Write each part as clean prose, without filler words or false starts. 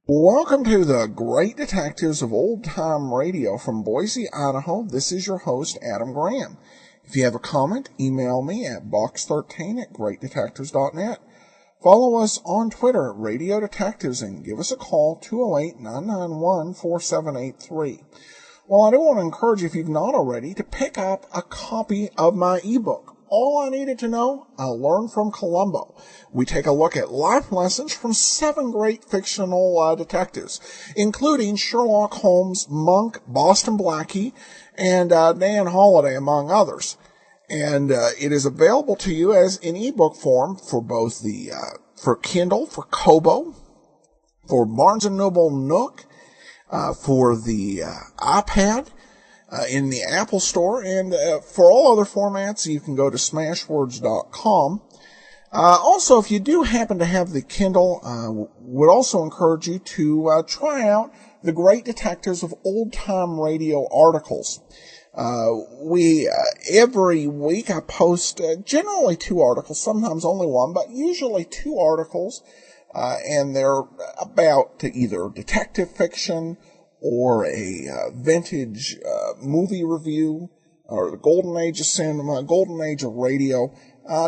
Welcome to the Great Detectives of Old Time Radio from Boise, Idaho. This is your host, Adam Graham. If you have a comment, email me at box13@greatdetectives.net. Follow us on Twitter at Radio Detectives and give us a call, 208-991-4783. Well, I do want to encourage you, if you've not already, to pick up a copy of my ebook. All I needed to know, I learned from Columbo. We take a look at life lessons from 7 great fictional detectives, including Sherlock Holmes, Monk, Boston Blackie, and Dan Holliday, among others. And it is available to you as in ebook form for both the for Kindle, for Kobo, for Barnes & Noble Nook, for the iPad, in the Apple Store, and for all other formats, you can go to smashwords.com. Also, if you do happen to have the Kindle, would also encourage you to try out the Great Detectives of Old Time Radio articles. Every week I post generally 2 articles, sometimes only 1, but usually 2 articles, and they're about either detective fiction or a vintage movie review, or the golden age of cinema, golden age of radio.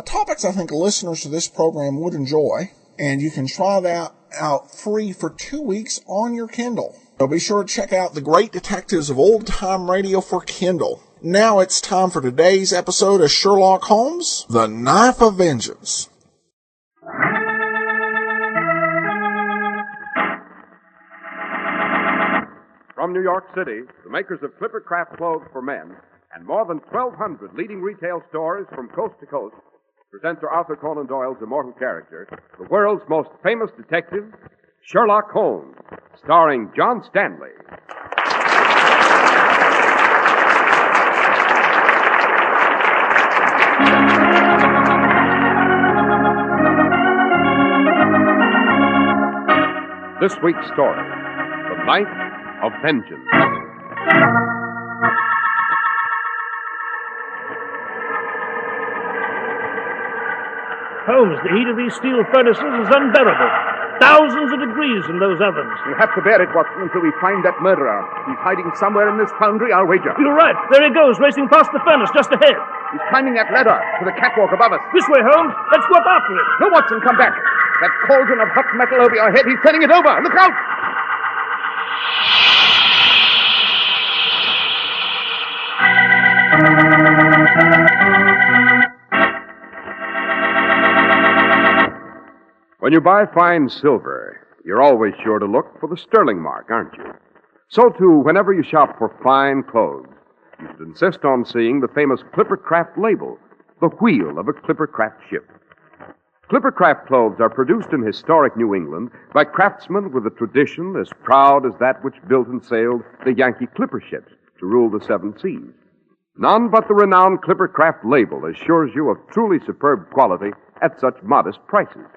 Topics I think listeners to this program would enjoy, and you can try that out free for 2 weeks on your Kindle. So be sure to check out the Great Detectives of Old Time Radio for Kindle. Now it's time for today's episode of Sherlock Holmes, The Knife of Vengeance. From New York City, the makers of Clipper Craft clothes for men and more than 1,200 leading retail stores from coast to coast present to Arthur Conan Doyle's immortal character, the world's most famous detective, Sherlock Holmes, starring John Stanley. This week's story, The Knife of Vengeance. Holmes, the heat of these steel furnaces is unbearable. Thousands of degrees in those ovens. We'll have to bear it, Watson, until we find that murderer. He's hiding somewhere in this foundry, I'll wager. You're right. There he goes, racing past the furnace just ahead. He's climbing that ladder to the catwalk above us. This way, Holmes. Let's go up after him. No, Watson, come back. That cauldron of hot metal over your head, he's turning it over. Look out! When you buy fine silver, you're always sure to look for the sterling mark, aren't you? So, too, whenever you shop for fine clothes, you should insist on seeing the famous Clippercraft label, the wheel of a Clippercraft ship. Clippercraft clothes are produced in historic New England by craftsmen with a tradition as proud as that which built and sailed the Yankee clipper ships to rule the 7 seas. None but the renowned Clippercraft label assures you of truly superb quality at such modest prices.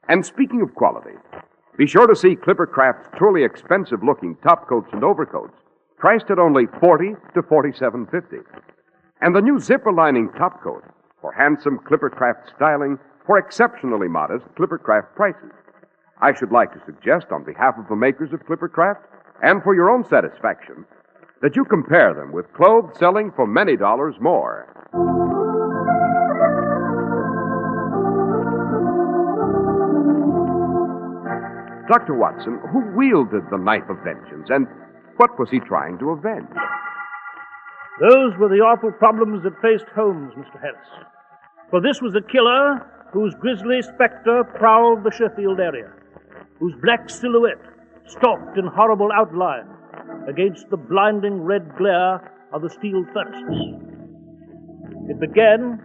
And speaking of quality, be sure to see Clippercraft's truly expensive-looking topcoats and overcoats, priced at only $40 to $47.50. And the new zipper-lining topcoat for handsome Clippercraft styling for exceptionally modest Clippercraft prices. I should like to suggest, on behalf of the makers of Clippercraft, and for your own satisfaction, that you compare them with clothes selling for many dollars more. Dr. Watson, who wielded the knife of vengeance, and what was he trying to avenge? Those were the awful problems that faced Holmes, Mr. Harris. For this was a killer whose grisly specter prowled the Sheffield area, whose black silhouette stalked in horrible outline against the blinding red glare of the steel furnaces. It began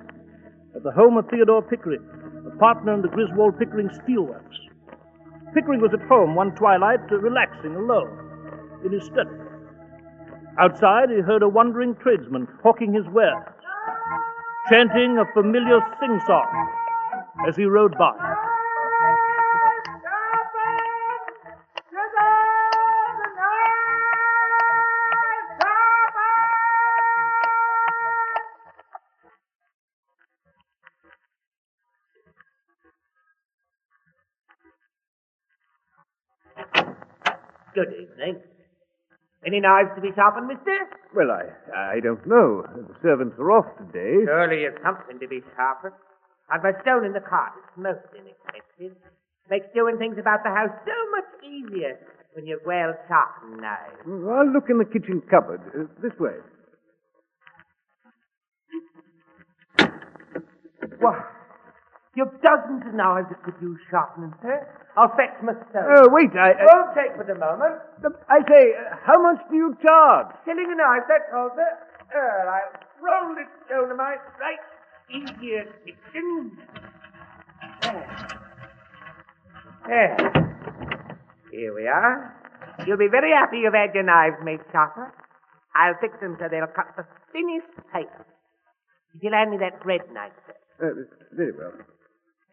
at the home of Theodore Pickering, a partner in the Griswold Pickering Steelworks. Pickering was at home one twilight, relaxing alone. in his study. Outside, he heard a wandering tradesman hawking his wares, chanting a familiar sing-song as he rode by. Good evening. Any knives to be sharpened, mister? Well, I don't know. The servants are off today. Surely you've something to be sharpened. I've a stone in the cart. It's most inexpensive. Makes doing things about the house so much easier when you've well-sharpened knives. I'll look in the kitchen cupboard. This way. What? You've dozens of knives that could use sharpening, sir. I'll fetch my stone. Oh, wait, Won't take but a moment. I say, how much do you charge? Shilling a knife, that's all, sir. I'll roll this stone to my right easier kitchen. There. Here we are. You'll be very happy you've had your knives made sharper. I'll fix them so they'll cut the thinnest paper. If you'll hand me that bread knife, sir. Very well.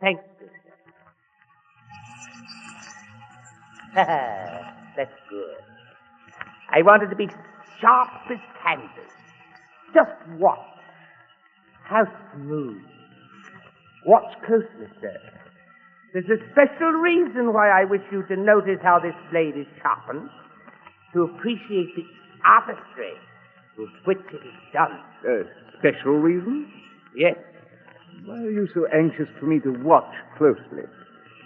Thank you, sir. That's good. I wanted to be sharp as canvas. Just watch. How smooth. Watch closely, sir. There's a special reason why I wish you to notice how this blade is sharpened, to appreciate its artistry with which it is done. Special reason? Yes. Why are you so anxious for me to watch closely?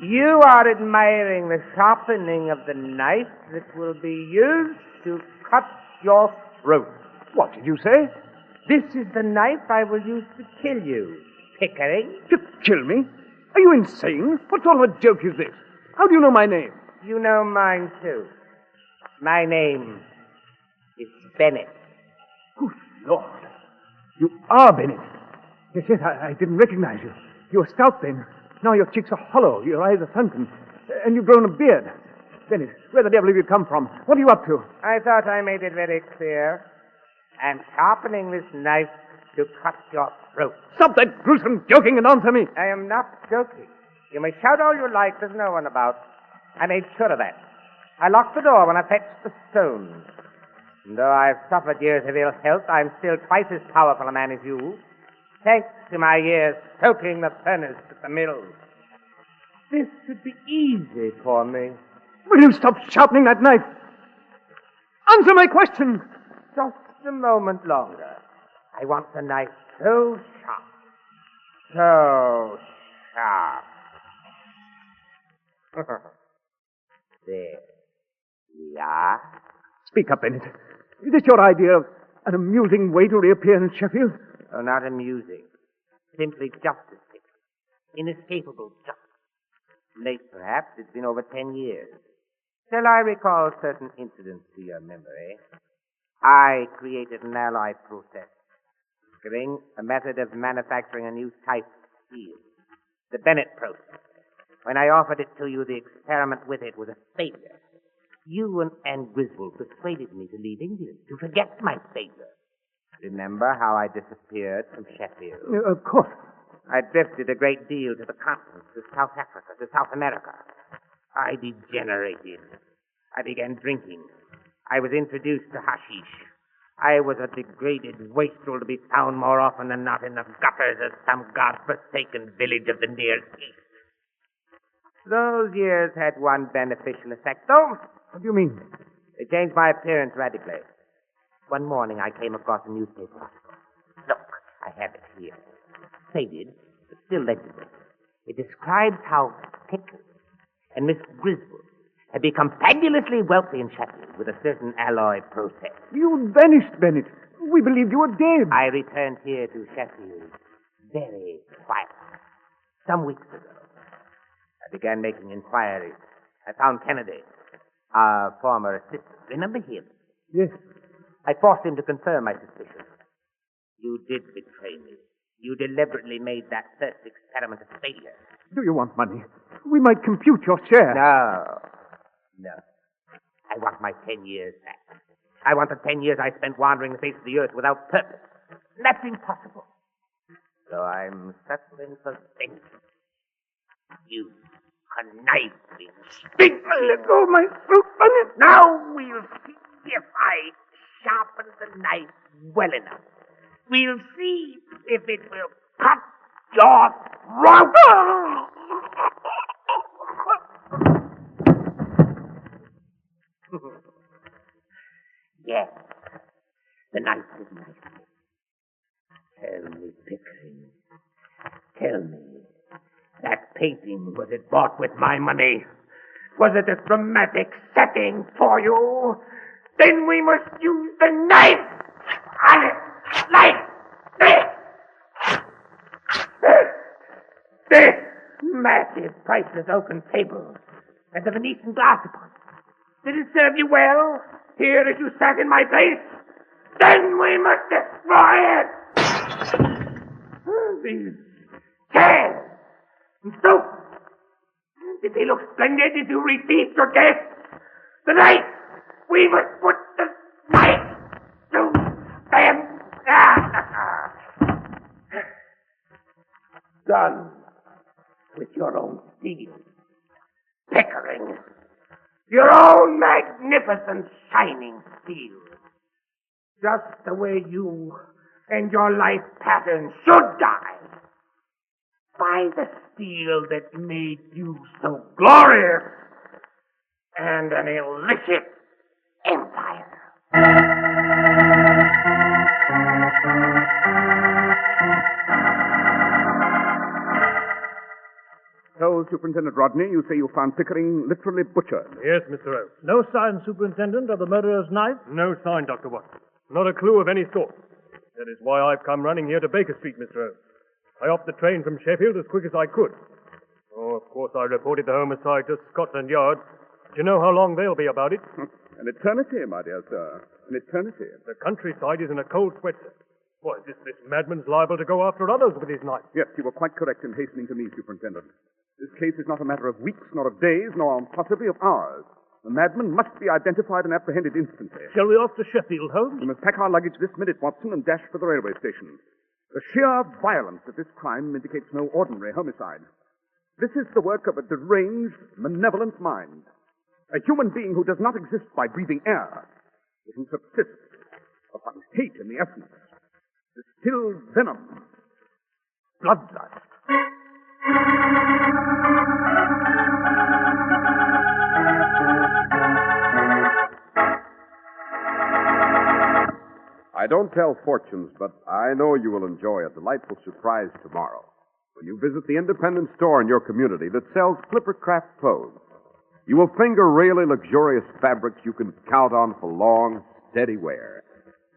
You are admiring the sharpening of the knife that will be used to cut your throat. What did you say? This is the knife I will use to kill you, Pickering. To kill me? Are you insane? What sort of a joke is this? How do you know my name? You know mine, too. My name is Bennett. Good Lord. You are Bennett. Yes, I didn't recognize you. You were stout then. Now your cheeks are hollow, your eyes are sunken, and you've grown a beard. Bennett, where the devil have you come from? What are you up to? I thought I made it very clear. I'm sharpening this knife to cut your throat. Stop that gruesome joking and answer me. I am not joking. You may shout all you like, there's no one about. I made sure of that. I locked the door when I fetched the stone. And though I've suffered years of ill health, I'm still twice as powerful a man as you. Thanks to my years soaking the furnace at the mill. This should be easy for me. Will you stop sharpening that knife? Answer my question. Just a moment longer. I want the knife so sharp. So sharp. There we are. Speak up, Bennett. Is this your idea of an amusing way to reappear in Sheffield? Oh, not amusing. Simply justice. Inescapable justice. Late, perhaps. It's been over 10 years. Shall I recall certain incidents to your memory? I created an alloy process, a method of manufacturing a new type of steel. The Bennett process. When I offered it to you, the experiment with it was a failure. You and Griswold persuaded me to leave England, to forget my failure. Remember how I disappeared from Sheffield? Of course. I drifted a great deal to the continent, to South Africa, to South America. I degenerated. I began drinking. I was introduced to hashish. I was a degraded wastrel to be found more often than not in the gutters of some god-forsaken village of the Near East. Those years had one beneficial effect, though. What do you mean? They changed my appearance radically. One morning I came across a newspaper article. Look, I have it here. Faded, but still legible. It describes how Pickering and Miss Griswold had become fabulously wealthy in Sheffield with a certain alloy process. You vanished, Bennett. We believed you were dead. I returned here to Sheffield very quietly. Some weeks ago, I began making inquiries. I found Kennedy, our former assistant. Remember him? Yes. I forced him to confirm my suspicions. You did betray me. You deliberately made that first experiment a failure. Do you want money? We might compute your share. No. I want my 10 years back. I want the 10 years I spent wandering the face of the earth without purpose. And that's impossible. So I'm settling for vengeance. You conniving, stinking... Let go of my throat, Bunny. Now we'll see if I sharpen the knife well enough. We'll see if it will cut your throat. Yes, the knife is nice. Tell me, Pickering, tell me, that painting, was it bought with my money? Was it a dramatic setting for you? Then we must use the knife! This massive, priceless oaken table, and the Venetian glass upon it. Did it serve you well, here as you sat in my place? Then we must destroy it! These chairs and sofas, did they look splendid as you received your guests? The knife! We must put the knife to them! Done with your own steel, Pickering. Your own magnificent shining steel. Just the way you and your life pattern should die. By the steel that made you so glorious and an illicit empire. So, Superintendent Rodney, you say you found Pickering literally butchered. Yes, Mr. Oates. No sign, Superintendent, of the murderer's knife? No sign, Dr. Watson. Not a clue of any sort. That is why I've come running here to Baker Street, Mr. Oates. I hopped the train from Sheffield as quick as I could. Oh, of course, I reported the homicide to Scotland Yard. Do you know how long they'll be about it? An eternity, my dear sir. An eternity. The countryside is in a cold sweat, sir. Why, this madman's liable to go after others with his knife. Yes, you were quite correct in hastening to me, Superintendent. This case is not a matter of weeks, nor of days, nor possibly of hours. The madman must be identified and apprehended instantly. Shall we off to Sheffield, Holmes? We must pack our luggage this minute, Watson, and dash for the railway station. The sheer violence of this crime indicates no ordinary homicide. This is the work of a deranged, malevolent mind. A human being who does not exist by breathing air, but who subsists upon hate in the essence. Distilled venom. Bloodlust. I don't tell fortunes, but I know you will enjoy a delightful surprise tomorrow when you visit the independent store in your community that sells Clippercraft clothes. You will finger really luxurious fabrics you can count on for long, steady wear.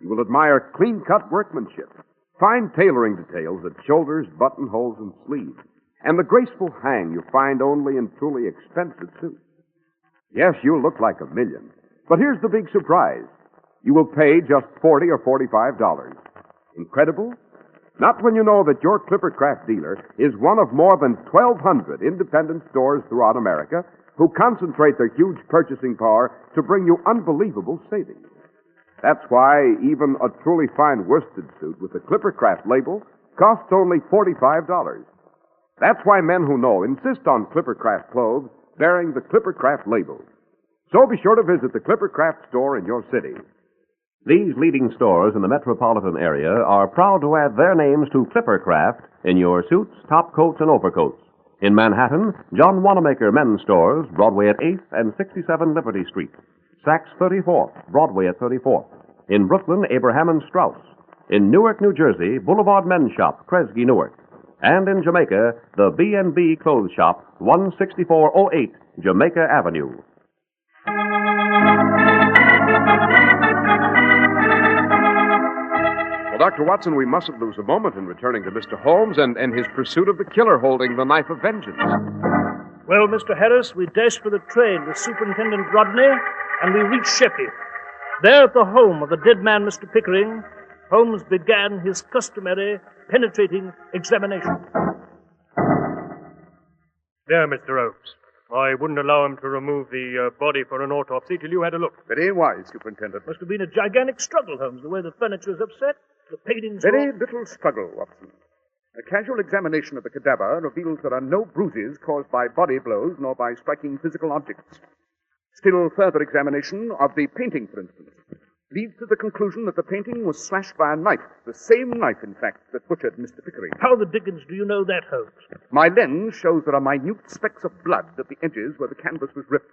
You will admire clean-cut workmanship, fine tailoring details at shoulders, buttonholes, and sleeves, and the graceful hang you find only in truly expensive suits. Yes, you'll look like $1 million. But here's the big surprise. You will pay just $40 or $45. Incredible? Not when you know that your Clippercraft dealer is one of more than 1,200 independent stores throughout America who concentrate their huge purchasing power to bring you unbelievable savings. That's why even a truly fine worsted suit with the Clippercraft label costs only $45. That's why men who know insist on Clippercraft clothes bearing the Clippercraft label. So be sure to visit the Clippercraft store in your city. These leading stores in the metropolitan area are proud to add their names to Clippercraft in your suits, top coats, and overcoats. In Manhattan, John Wanamaker Men's Stores, Broadway at 8th and 67 Liberty Street. Saks 34th, Broadway at 34th. In Brooklyn, Abraham and Strauss. In Newark, New Jersey, Boulevard Men's Shop, Kresge, Newark. And in Jamaica, the B&B Clothes Shop, 16408 Jamaica Avenue. Well, Dr. Watson, we mustn't lose a moment in returning to Mr. Holmes and his pursuit of the killer holding the knife of vengeance. Well, Mr. Harris, we dashed for the train with Superintendent Rodney, and we reached Sheffield. There at the home of the dead man, Mr. Pickering, Holmes began his customary penetrating examination. There, Mr. Oates. I wouldn't allow him to remove the body for an autopsy till you had a look. Very wise, Superintendent. Must have been a gigantic struggle, Holmes, the way the furniture was upset, the paintings Very little struggle, Watson. A casual examination of the cadaver reveals there are no bruises caused by body blows nor by striking physical objects. Still further examination of the painting, for instance, leads to the conclusion that the painting was slashed by a knife, the same knife, in fact, that butchered Mr. Pickering. How the dickens do you know that, Holmes? My lens shows there are minute specks of blood at the edges where the canvas was ripped.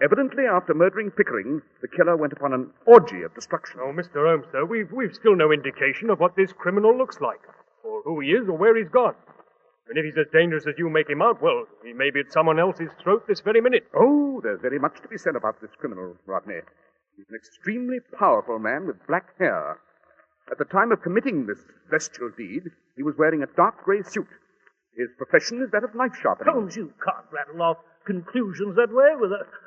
Evidently, after murdering Pickering, the killer went upon an orgy of destruction. Oh, Mr. Holmes, sir, we've still no indication of what this criminal looks like, or who he is, or where he's gone. And if he's as dangerous as you make him out, well, he may be at someone else's throat this very minute. Oh, there's very much to be said about this criminal, Rodney. He's an extremely powerful man with black hair. At the time of committing this bestial deed, he was wearing a dark gray suit. His profession is that of knife sharpening. Holmes, you can't rattle off conclusions that way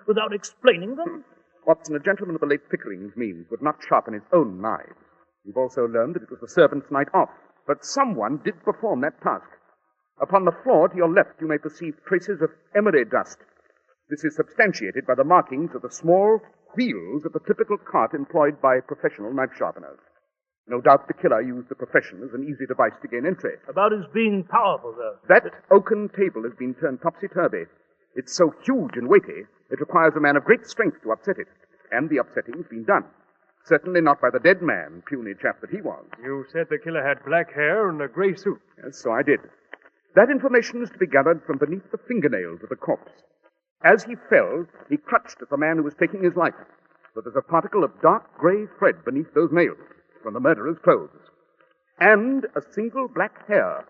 without explaining them. Watson, a gentleman of the late Pickering's means would not sharpen his own knives. You've also learned that it was the servant's night off. But someone did perform that task. Upon the floor to your left, you may perceive traces of emery dust. This is substantiated by the markings of the small wheels of the typical cart employed by professional knife sharpeners. No doubt the killer used the profession as an easy device to gain entry. About his being powerful, though. That oaken table has been turned topsy-turvy. It's so huge and weighty, it requires a man of great strength to upset it. And the upsetting's been done. Certainly not by the dead man, puny chap that he was. You said the killer had black hair and a gray suit. Yes, so I did. That information is to be gathered from beneath the fingernails of the corpse. As he fell, he clutched at the man who was taking his life. But there's a particle of dark gray thread beneath those nails from the murderer's clothes. And a single black hair.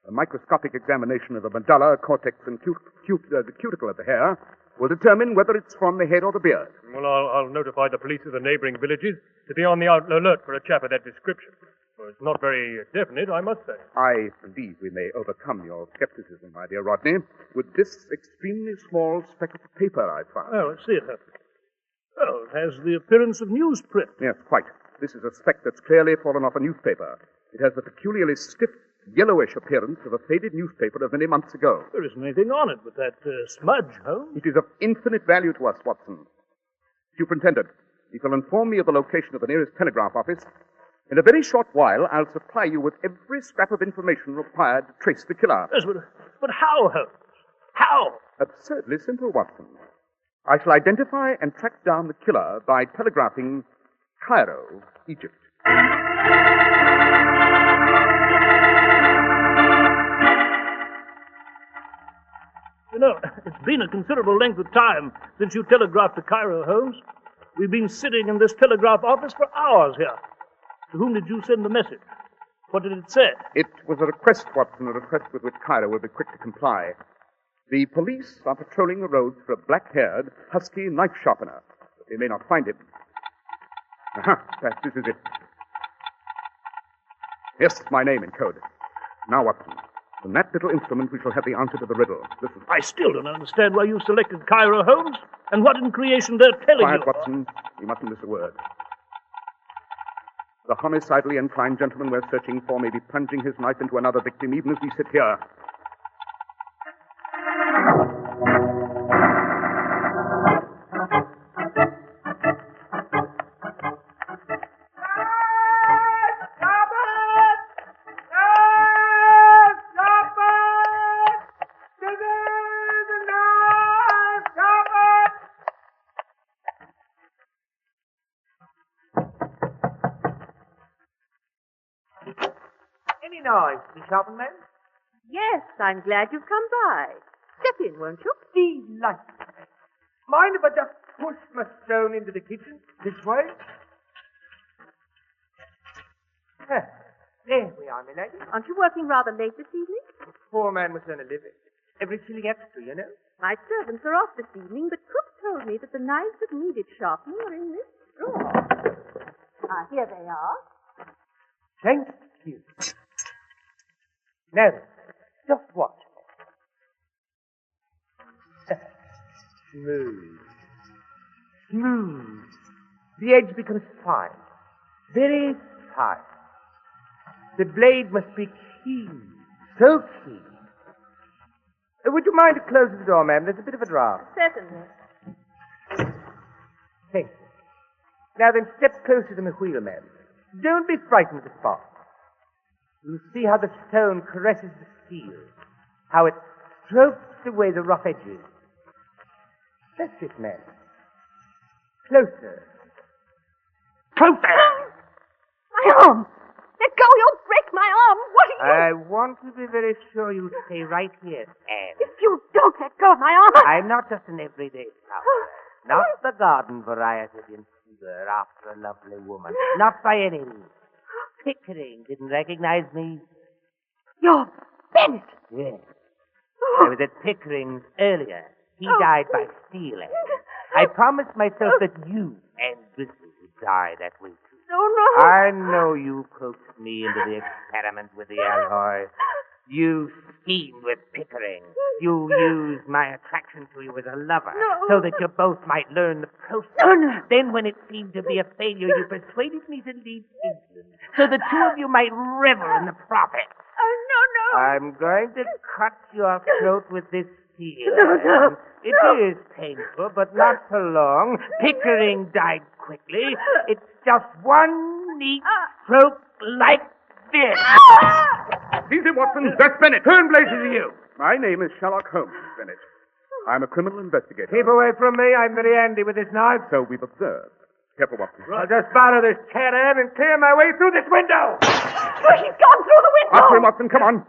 A microscopic examination of the medulla, cortex, and the cuticle of the hair will determine whether it's from the head or the beard. Well, I'll notify the police of the neighboring villages to be on the alert for a chap of that description. Well, it's not very definite, I must say. I believe we may overcome your skepticism, my dear Rodney, with this extremely small speck of paper I found. Oh, let's see it. Oh, it has the appearance of newsprint. Yes, quite. This is a speck that's clearly fallen off a newspaper. It has the peculiarly stiff, yellowish appearance of a faded newspaper of many months ago. There isn't anything on it but that smudge, Holmes. It is of infinite value to us, Watson. Superintendent, you shall inform me of the location of the nearest telegraph office. In a very short while, I'll supply you with every scrap of information required to trace the killer. Yes, but how, Holmes? How? Absurdly simple, Watson. I shall identify and track down the killer by telegraphing Cairo, Egypt. You know, it's been a considerable length of time since you telegraphed to Cairo, Holmes. We've been sitting in this telegraph office for hours here. To whom did you send the message? What did it say? It was a request, Watson, a request with which Cairo will be quick to comply. The police are patrolling the roads for a black-haired, husky knife sharpener, but they may not find him. Perhaps this is it. Yes, my name in code. Now, Watson, from that little instrument we shall have the answer to the riddle. Listen. I still don't understand why you selected Cairo, Holmes, and what in creation they're telling Quiet, you. Watson. You mustn't miss a word. The homicidally inclined gentleman we're searching for may be plunging his knife into another victim even as we sit here. Any noise, Miss Sharpenman? Yes, I'm glad you've come by. Step in, won't you? Delightful. Mind if I just push my stone into the kitchen? This way? There we are, my lady. Aren't you working rather late this evening? Poor man must earn a living. Every silly extra, you know. My servants are off this evening, but cook told me that the knives that needed sharpening are in this drawer. Ah, here they are. Thank you. Now, just watch. Smooth. Smooth. The edge becomes fine. Very fine. The blade must be keen. So keen. Would you mind to close the door, ma'am? There's a bit of a draft. Certainly. Thank you. Now then, step closer to the wheel, ma'am. Don't be frightened of the spot. You'll see how the stone caresses the steel, how it strokes away the rough edges. That's it, ma'am. Closer. Closer! My arm! Let go, you'll break my arm! What are you... I want to be very sure you stay right here, Anne. If you don't let go of my arm... I'm not just an everyday traveler. Not the garden variety intruder after a lovely woman. Not by any means. Pickering didn't recognize me. You're Bennett. Yes. I was at Pickering's earlier. He died by stealing. I promised myself that you and Griswold would die that way too. No. I know you coaxed me into the experiment with the alloy. You schemed with Pickering. You used my attraction to you as a lover so that you both might learn the process. No. Then when it seemed to be a failure, you persuaded me to leave England so the two of you might revel in the profit. No. I'm going to cut your throat with this steel. No. It is painful, but not for long. Pickering died quickly. It's just one neat stroke like this. Easy, Watson. That's Bennett. Who in blazes are you? My name is Sherlock Holmes, Bennett. I'm a criminal investigator. Keep away from me. I'm very handy with this knife. So we've observed. Careful, Watson. I'll just borrow this chair and clear my way through this window. Oh, he's gone through the window! After him, Watson. Come on.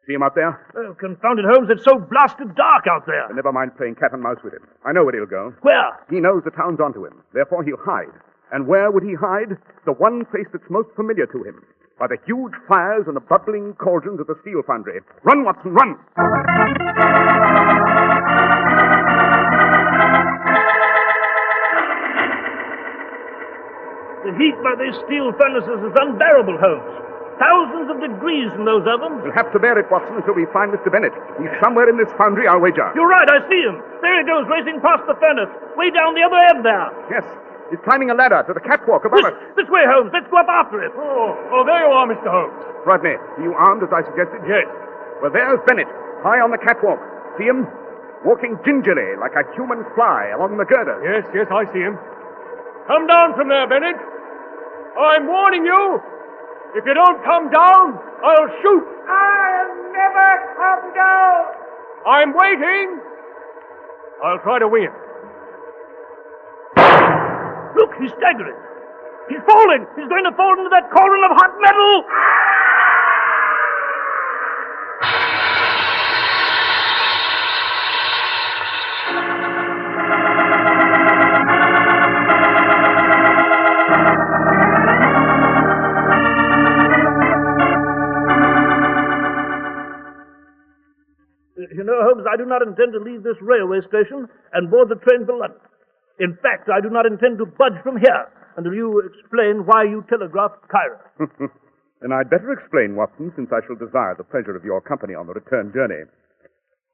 See him out there? Oh, confounded Holmes, it's so blasted dark out there. But never mind playing cat and mouse with him. I know where he'll go. Where? He knows the town's onto him. Therefore, he'll hide. And where would he hide? The one place that's most familiar to him. By the huge fires and the bubbling cauldrons of the steel foundry. Run, Watson, run! The heat by these steel furnaces is unbearable, Holmes. Thousands of degrees in those ovens. We'll have to bear it, Watson, until we find Mr. Bennett. He's somewhere in this foundry, I'll wager. You're right, I see him. There he goes, racing past the furnace, way down the other end there. Yes, he's climbing a ladder to the catwalk above us. This way, Holmes. Let's go up after him. Oh, there you are, Mr. Holmes. Rodney, are you armed as I suggested? Yes. Well, there's Bennett, high on the catwalk. See him? Walking gingerly, like a human fly, along the girder. Yes, I see him. Come down from there, Bennett. I'm warning you. If you don't come down, I'll shoot. I'll never come down. I'm waiting. I'll try to win. Look, he's staggering. He's falling. He's going to fall into that cauldron of hot metal. You know, Holmes, I do not intend to leave this railway station and board the train for London. In fact, I do not intend to budge from here until you explain why you telegraphed Cairo. Then I'd better explain, Watson, since I shall desire the pleasure of your company on the return journey.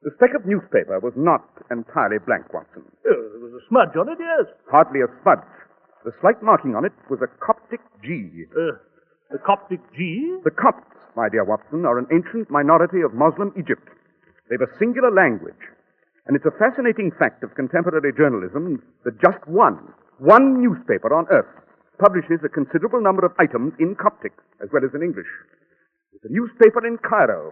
The speck of newspaper was not entirely blank, Watson. Oh, there was a smudge on it, yes. Hardly a smudge. The slight marking on it was a Coptic G. The Coptic G? The Copts, my dear Watson, are an ancient minority of Muslim Egypt. They've a singular language. And it's a fascinating fact of contemporary journalism that just one newspaper on earth publishes a considerable number of items in Coptic as well as in English. It's a newspaper in Cairo.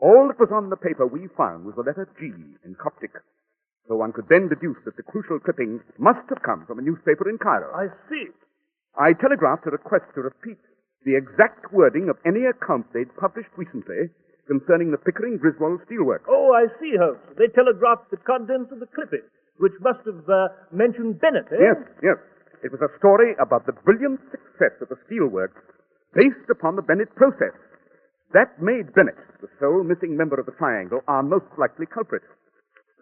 All that was on the paper we found was the letter G in Coptic. So one could then deduce that the crucial clipping must have come from a newspaper in Cairo. I see. I telegraphed a request to repeat the exact wording of any account they'd published recently concerning the Pickering Griswold steelworks. Oh, I see, Holmes. They telegraphed the contents of the clipping, which must have mentioned Bennett, eh? Yes. It was a story about the brilliant success of the steelworks based upon the Bennett process. That made Bennett, the sole missing member of the triangle, our most likely culprit.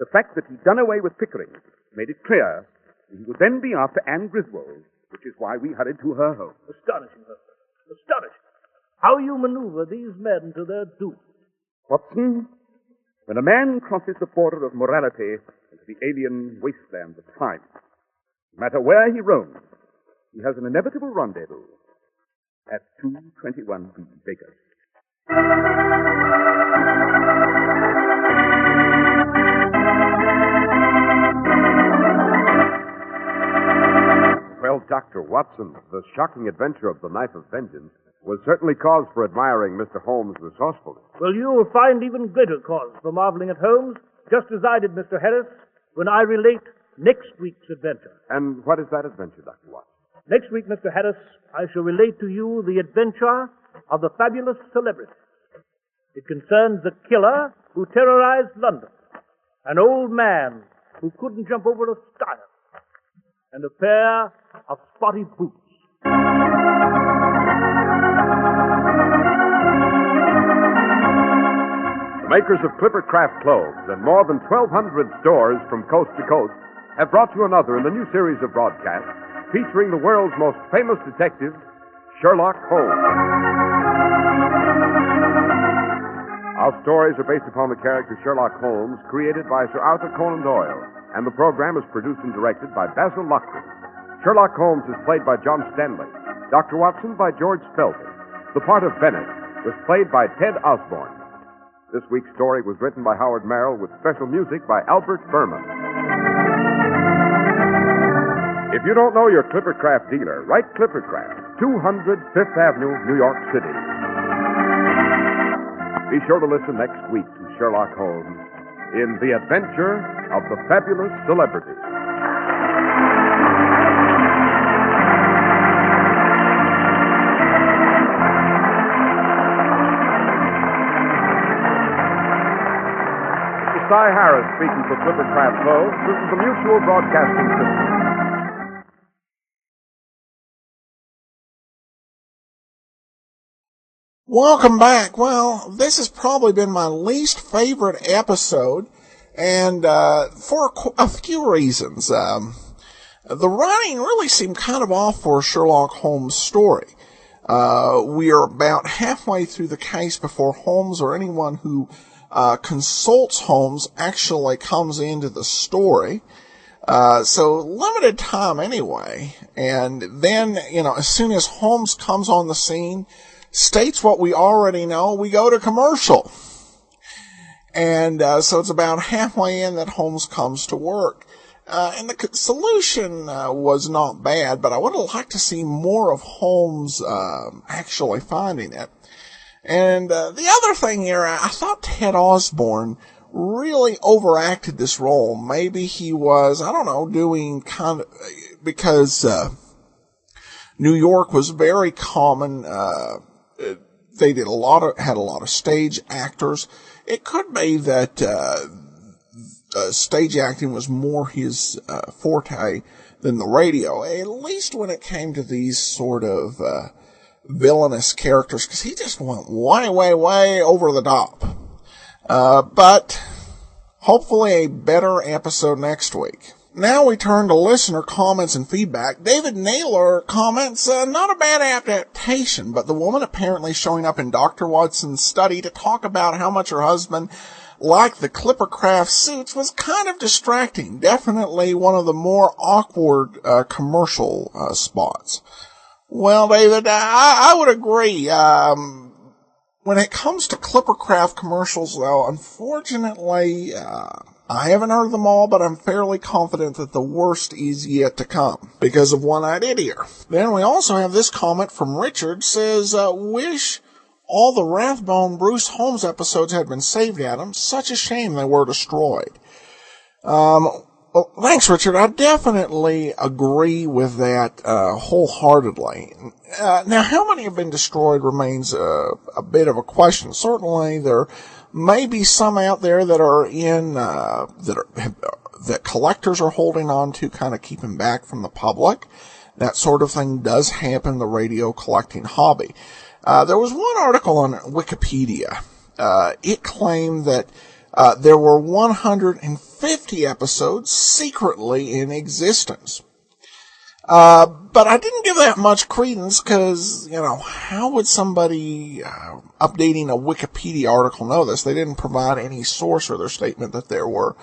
The fact that he'd done away with Pickering made it clear that he would then be after Anne Griswold, which is why we hurried to her home. Astonishing, Holmes. Astonishing. How you maneuver these men to their doom. Watson, when a man crosses the border of morality into the alien wasteland of time, no matter where he roams, he has an inevitable rendezvous at 221B Baker. Well, Dr. Watson, the shocking adventure of the Knife of Vengeance was certainly cause for admiring Mr. Holmes' resourcefulness. Well, you will find even greater cause for marveling at Holmes, just as I did, Mr. Harris, when I relate next week's adventure. And what is that adventure, Dr. Watson? Next week, Mr. Harris, I shall relate to you the adventure of the fabulous celebrity. It concerns a killer who terrorized London, an old man who couldn't jump over a stile, and a pair of spotty boots. The makers of Clipper Craft clothes and more than 1,200 stores from coast to coast have brought you another in the new series of broadcasts featuring the world's most famous detective, Sherlock Holmes. Our stories are based upon the character Sherlock Holmes, created by Sir Arthur Conan Doyle, and the program is produced and directed by Basil Lockwood. Sherlock Holmes is played by John Stanley, Dr. Watson by George Spelter. The part of Vengence was played by Ted Osborne. This week's story was written by Howard Merrill with special music by Albert Berman. If you don't know your Clipper Craft dealer, write Clipper Craft, 200 Fifth Avenue, New York City. Be sure to listen next week to Sherlock Holmes in The Adventure of the Fabulous Celebrity. This is Cy Harris speaking for Clipper Craft Clothes. This is the Mutual Broadcasting System. Welcome back. Well, this has probably been my least favorite episode, and for a few reasons. The writing really seemed kind of off for a Sherlock Holmes story. We are about halfway through the case before Holmes or anyone who consults Holmes actually comes into the story. So limited time anyway. And then, as soon as Holmes comes on the scene, states what we already know, we go to commercial. And so it's about halfway in that Holmes comes to work. And the solution was not bad, but I would have liked to see more of Holmes actually finding it. And the other thing here, I thought Ted Osborne really overacted this role. Maybe he was, doing kind of, because New York was very common. They had a lot of stage actors. It could be that stage acting was more his forte than the radio, at least when it came to these sort of villainous characters, because he just went way, way, way over the top. But hopefully a better episode next week. Now we turn to listener comments and feedback. David Naylor comments, not a bad adaptation, but the woman apparently showing up in Dr. Watson's study to talk about how much her husband liked the Clipper Craft suits was kind of distracting. Definitely one of the more awkward commercial spots. Well, David, I would agree. When it comes to Clipper Craft commercials, though, unfortunately, I haven't heard them all, but I'm fairly confident that the worst is yet to come because of one I did hear. Then we also have this comment from Richard, says, wish all the Rathbone Bruce Holmes episodes had been saved, Adam. Such a shame they were destroyed. Well, thanks, Richard. I definitely agree with that wholeheartedly. Now, how many have been destroyed remains a bit of a question. Certainly, there may be some out there that are in that collectors are holding on to, kind of keeping back from the public. That sort of thing does happen in the radio collecting hobby. There was one article on Wikipedia. It claimed that there were 150 episodes secretly in existence. But I didn't give that much credence because, how would somebody updating a Wikipedia article know this? They didn't provide any source or their statement that there were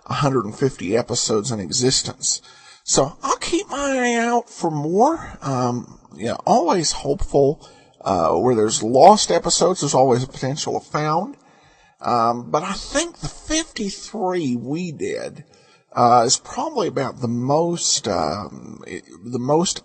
150 episodes in existence. So I'll keep my eye out for more. Always hopeful. Where there's lost episodes, there's always a potential of found. But I think the 53 we did is probably about the most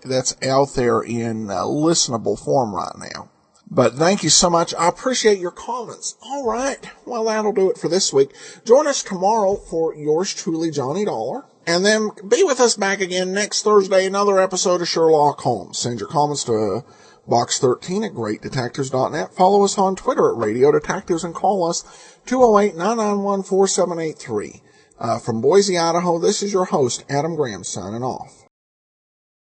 that's out there in listenable form right now. But thank you so much. I appreciate your comments. All right. Well, that'll do it for this week. Join us tomorrow for yours truly, Johnny Dollar. And then be with us back again next Thursday, another episode of Sherlock Holmes. Send your comments to Box 13 at greatdetectives.net. Follow us on Twitter at Radio Detectives and call us 208-991-4783. From Boise, Idaho, this is your host, Adam Graham, signing off.